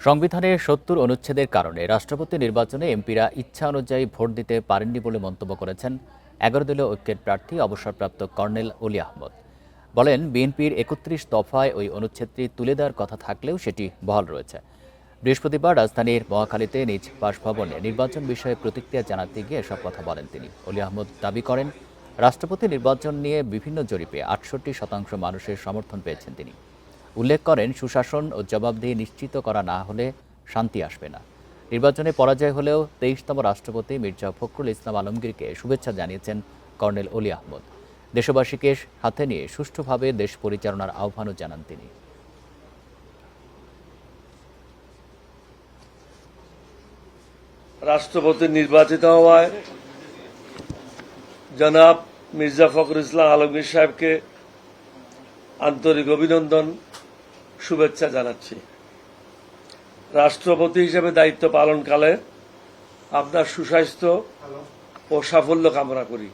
সংবিধানের ৭০ অনুচ্ছেদের কারণে রাষ্ট্রপতি নির্বাচনে এমপিরা ইচ্ছা অনুযায়ী ভোট দিতে পারেননি বলে মন্তব্য করেছেন ১১ দলীয় ঐক্যের প্রার্থী অবসরপ্রাপ্ত কর্নেল অলি আহমদ। বলেন, বিএনপির ৩১ দফায় ওই অনুচ্ছেদটি তুলে দেওয়ার কথা থাকলেও সেটি বহাল রয়েছে। বৃহস্পতিবার রাজধানীর মহাখালীতে নিজ বাসভবনে নির্বাচন বিষয়ে প্রতিক্রিয়া জানাতে গিয়ে এসব কথা বলেন তিনি। অলি আহমদ দাবি করেন, রাষ্ট্রপতি নির্বাচন নিয়ে বিভিন্ন জরিপে ৬৮% মানুষের সমর্থন পেয়েছেন তিনি। উল্লেখ করেন, সুশাসন ও জবাবদিহি নিশ্চিত করা না হলে শান্তি আসবে না। নির্বাচনে পরাজয় হলেও ২৩তম রাষ্ট্রপতি মির্জা ফখরুল ইসলাম আলমগীরকে শুভেচ্ছা জানিয়েছেন কর্নেল অলি আহমদ। দেশবাসীকে সাথে নিয়ে সুষ্ঠুভাবে দেশ পরিচালনার আহ্বানও জানান তিনি। রাষ্ট্রপতি নির্বাচিত হওয়ায় জনাব মির্জা ফখরুল ইসলাম আলমগীর সাহেবকে আন্তরিক অভিনন্দন, শুভেচ্ছা জানাচ্ছি। রাষ্ট্রপতি হিসেবে দায়িত্ব পালনকালে আপনার সুস্বাস্থ্য ও সাফল্য কামনা করি।